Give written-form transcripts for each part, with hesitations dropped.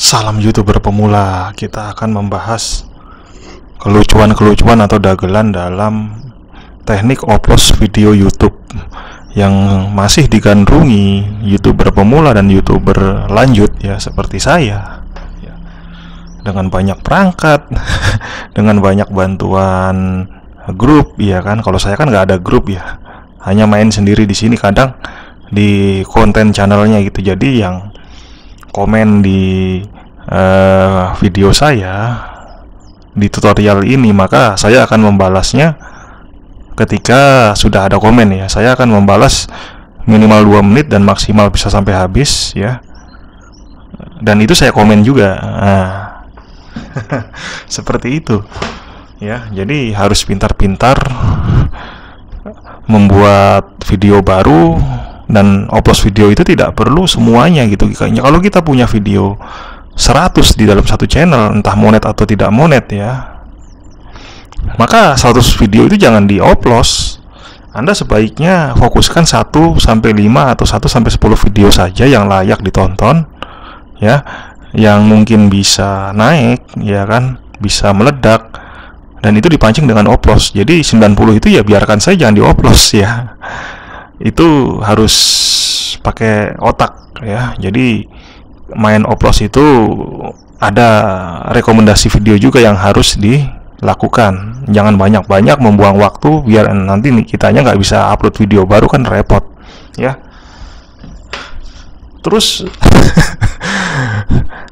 Salam YouTuber pemula. Kita akan membahas kelucuan-kelucuan atau dagelan dalam teknik upload video YouTube yang masih digandrungi YouTuber pemula dan YouTuber lanjut ya, seperti saya ya. Dengan banyak perangkat dengan banyak bantuan grup ya kan. Kalau saya kan nggak ada grup ya, hanya main sendiri di sini, kadang di konten channelnya gitu. Jadi yang komen di video saya di tutorial ini, maka saya akan membalasnya ketika sudah ada komen ya. Saya akan membalas minimal 2 menit dan maksimal bisa sampai habis ya. Dan itu saya komen juga. Nah, seperti itu ya. Jadi harus pintar-pintar membuat video baru. Dan upload video itu tidak perlu semuanya gitu. Kayaknya kalau kita punya video 100 di dalam satu channel, entah monet atau tidak monet ya, maka 100 video itu jangan di-upload. Anda sebaiknya fokuskan 1-5 atau 1-10 video saja yang layak ditonton ya, yang mungkin bisa naik ya kan, bisa meledak, dan itu dipancing dengan upload. Jadi 90 itu ya biarkan saja, jangan di-upload ya. Itu harus pakai otak ya. Jadi main upload itu ada rekomendasi video juga yang harus dilakukan. Jangan banyak-banyak membuang waktu biar nanti kitanya nggak bisa upload video baru, kan repot ya. Terus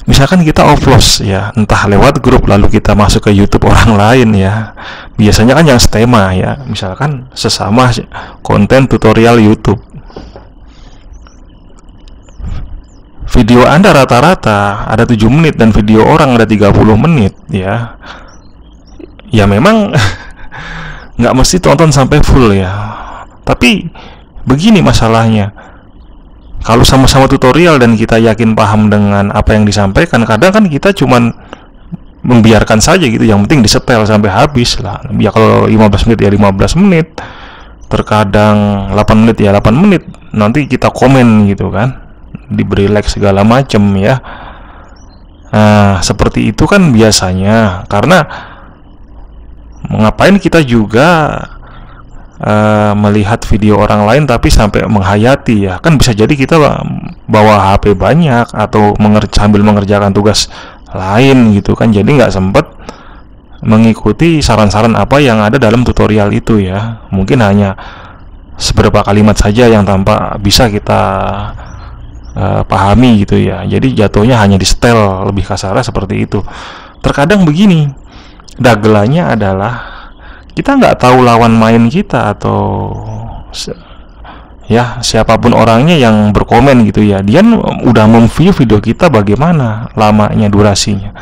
misalkan kita upload ya, entah lewat grup lalu kita masuk ke YouTube orang lain ya. Biasanya kan yang setema ya, misalkan sesama konten tutorial YouTube. Video Anda rata-rata ada 7 menit dan video orang ada 30 menit ya. Ya memang nggak mesti tonton sampai full ya. Tapi begini masalahnya, kalau sama-sama tutorial dan kita yakin paham dengan apa yang disampaikan, kadang kan kita cuman membiarkan saja gitu, yang penting disetel sampai habis lah. Ya kalau 15 menit ya 15 menit, terkadang 8 menit ya 8 menit. Nanti kita komen gitu kan, diberi like segala macem ya. Nah, seperti itu kan biasanya. Karena ngapain kita juga melihat video orang lain tapi sampai menghayati ya. Kan bisa jadi kita bawa HP banyak atau sambil mengerjakan tugas lain gitu kan, jadi nggak sempet mengikuti saran-saran apa yang ada dalam tutorial itu ya. Mungkin hanya seberapa kalimat saja yang tanpa bisa kita pahami gitu ya. Jadi jatuhnya hanya di setel, lebih kasarnya seperti itu. Terkadang begini, dagelannya adalah kita nggak tahu lawan main kita atau ya siapapun orangnya yang berkomen gitu ya, dia udah memview video kita bagaimana lamanya, durasinya.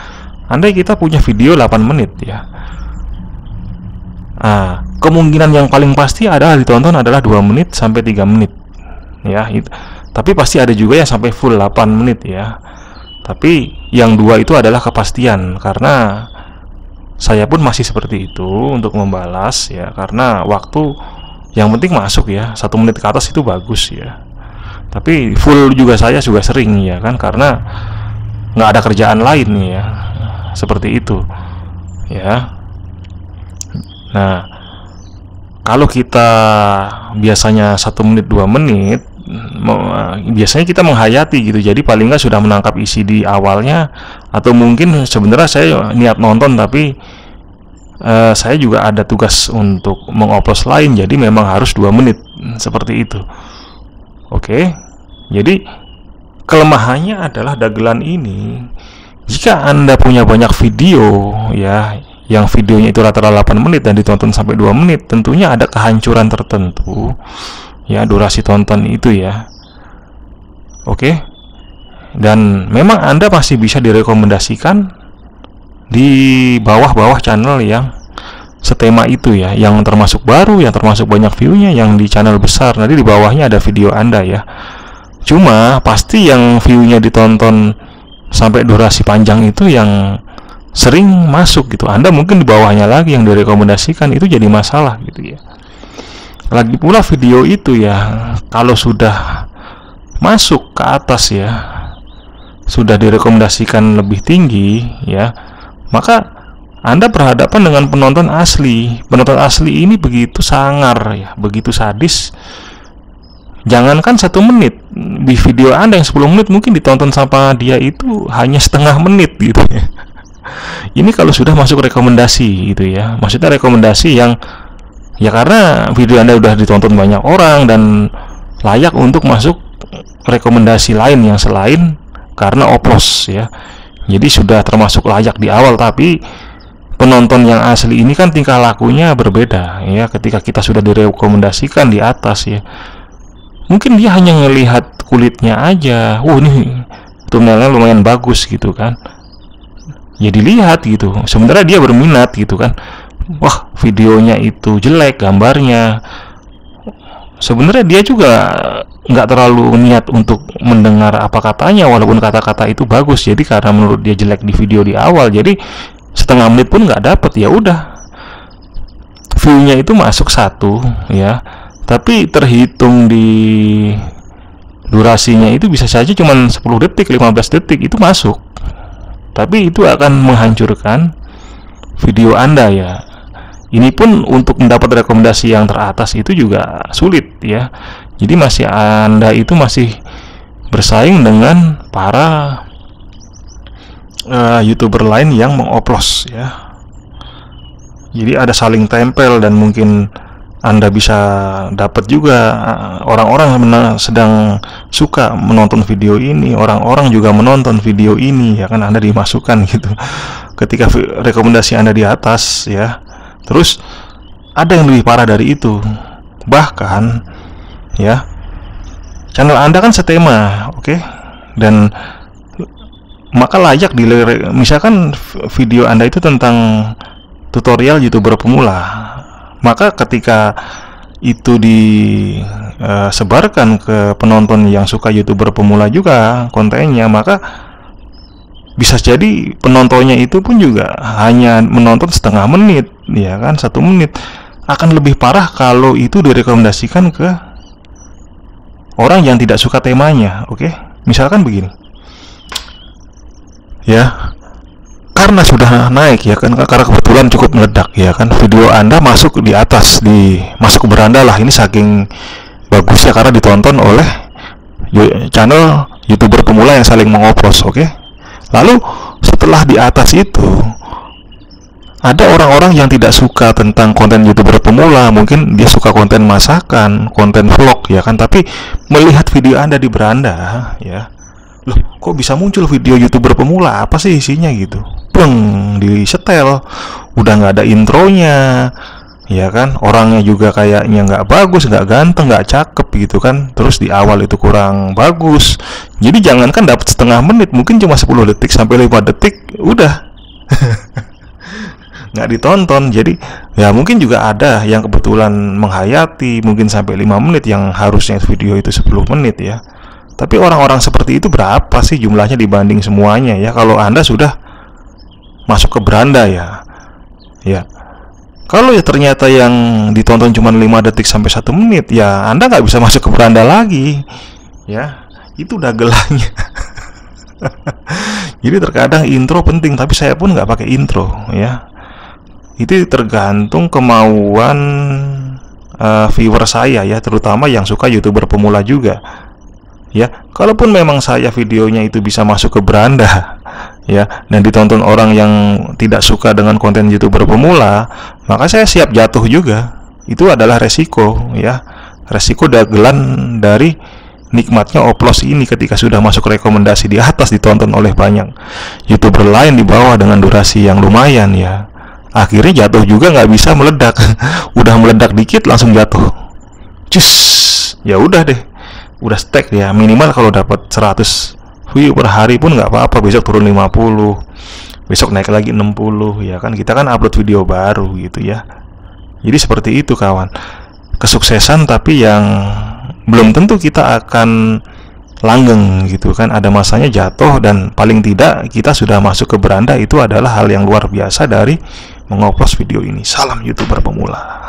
Andai kita punya video 8 menit ya, kemungkinan yang paling pasti adalah ditonton adalah 2 menit sampai 3 menit ya itu. Tapi pasti ada juga yang sampai full 8 menit ya. Tapi yang 2 itu adalah kepastian, karena saya pun masih seperti itu untuk membalas ya, karena waktu yang penting masuk ya. 1 menit ke atas itu bagus ya. Tapi full juga saya juga sering ya kan, karena nggak ada kerjaan lain ya, seperti itu ya. Nah, kalau kita biasanya 1 menit 2 menit, biasanya kita menghayati gitu. Jadi paling nggak sudah menangkap isi di awalnya, atau mungkin sebenarnya saya niat nonton tapi saya juga ada tugas untuk mengupload lain, jadi memang harus 2 menit seperti itu. Oke. Jadi kelemahannya adalah dagelan ini. Jika Anda punya banyak video ya, yang videonya itu rata-rata 8 menit dan ditonton sampai 2 menit, tentunya ada kehancuran tertentu ya durasi tonton itu ya. Oke. Dan memang Anda masih bisa direkomendasikan di bawah-bawah channel yang setema itu ya, yang termasuk baru, yang termasuk banyak view-nya, yang di channel besar. Nanti di bawahnya ada video Anda ya. Cuma pasti yang view-nya ditonton sampai durasi panjang itu yang sering masuk gitu. Anda mungkin di bawahnya lagi yang direkomendasikan, itu jadi masalah gitu ya. Lagi pula video itu ya, kalau sudah masuk ke atas ya, sudah direkomendasikan lebih tinggi, ya, maka Anda berhadapan dengan penonton asli. Penonton asli ini begitu sangar, ya, begitu sadis. Jangankan 1 menit, di video Anda yang 10 menit mungkin ditonton sama dia itu hanya setengah menit gitu ya. Ini kalau sudah masuk rekomendasi gitu ya. Maksudnya rekomendasi yang ya karena video Anda udah ditonton banyak orang dan layak untuk masuk rekomendasi lain yang selain karena oplos ya. Jadi sudah termasuk layak di awal, tapi penonton yang asli ini kan tingkah lakunya berbeda ya. Ketika kita sudah direkomendasikan di atas ya, mungkin dia hanya ngelihat kulitnya aja, ini thumbnailnya lumayan bagus gitu kan, ya dilihat gitu. Sebenarnya dia berminat gitu kan, wah videonya itu jelek gambarnya, sebenarnya dia juga nggak terlalu niat untuk mendengar apa katanya, walaupun kata-kata itu bagus. Jadi karena menurut dia jelek di video di awal, jadi setengah menit pun nggak dapet, ya udah view-nya itu masuk 1 ya, tapi terhitung di durasinya itu bisa saja cuma 10 detik, 15 detik itu masuk, tapi itu akan menghancurkan video Anda ya. Ini pun untuk mendapat rekomendasi yang teratas itu juga sulit ya. Jadi Anda itu masih bersaing dengan para YouTuber lain yang mengoplos ya. Jadi ada saling tempel, dan mungkin Anda bisa dapat juga orang-orang sedang suka menonton video ini, orang-orang juga menonton video ini ya kan, Anda dimasukkan gitu ketika rekomendasi Anda di atas ya. Terus ada yang lebih parah dari itu, bahkan ya channel Anda kan setema, oke? Dan maka layak misalkan video Anda itu tentang tutorial YouTuber pemula, maka ketika itu disebarkan ke penonton yang suka YouTuber pemula juga kontennya, maka bisa jadi penontonnya itu pun juga hanya menonton setengah menit ya kan, 1 menit. Akan lebih parah kalau itu direkomendasikan ke orang yang tidak suka temanya, oke? Misalkan begini ya, karena sudah naik ya kan, karena kebetulan cukup meledak ya kan, video Anda masuk di atas, masuk ke beranda lah, ini saking bagusnya karena ditonton oleh channel YouTuber pemula yang saling mengoplos, oke? Lalu setelah di atas itu ada orang-orang yang tidak suka tentang konten YouTuber pemula, mungkin dia suka konten masakan, konten vlog ya kan, tapi melihat video Anda di beranda ya, loh kok bisa muncul video YouTuber pemula, apa sih isinya gitu, pleng, di setel, udah nggak ada intronya ya kan, orangnya juga kayaknya nggak bagus, nggak ganteng, nggak cakep gitu kan, terus di awal itu kurang bagus. Jadi jangankan dapat setengah menit, mungkin cuma 10 detik sampai 5 detik udah nggak ditonton. Jadi ya mungkin juga ada yang kebetulan menghayati, mungkin sampai 5 menit yang harusnya video itu 10 menit ya. Tapi orang-orang seperti itu berapa sih jumlahnya dibanding semuanya ya, kalau Anda sudah masuk ke beranda ya. Ya, kalau ya ternyata yang ditonton cuma 5 detik sampai 1 menit, ya Anda nggak bisa masuk ke beranda lagi ya, itu dagelannya. Jadi terkadang intro penting, tapi saya pun nggak pakai intro ya. Itu tergantung kemauan viewer saya ya, terutama yang suka YouTuber pemula juga ya. Kalaupun memang saya videonya itu bisa masuk ke beranda ya, dan ditonton orang yang tidak suka dengan konten YouTuber pemula, maka saya siap jatuh juga. Itu adalah resiko ya, resiko dagelan dari nikmatnya oplos ini ketika sudah masuk rekomendasi di atas, ditonton oleh banyak YouTuber lain di bawah dengan durasi yang lumayan ya. Akhirnya jatuh juga, nggak bisa meledak. Udah meledak dikit langsung jatuh, cus, ya udah deh, udah stack ya. Minimal kalau dapat 100 view per hari pun nggak apa-apa, besok turun 50, besok naik lagi 60 ya kan, kita kan upload video baru gitu ya. Jadi seperti itu kawan, kesuksesan tapi yang belum tentu kita akan langgeng gitu kan, ada masanya jatuh, dan paling tidak kita sudah masuk ke beranda, itu adalah hal yang luar biasa dari mengoplos video ini. Salam YouTuber pemula.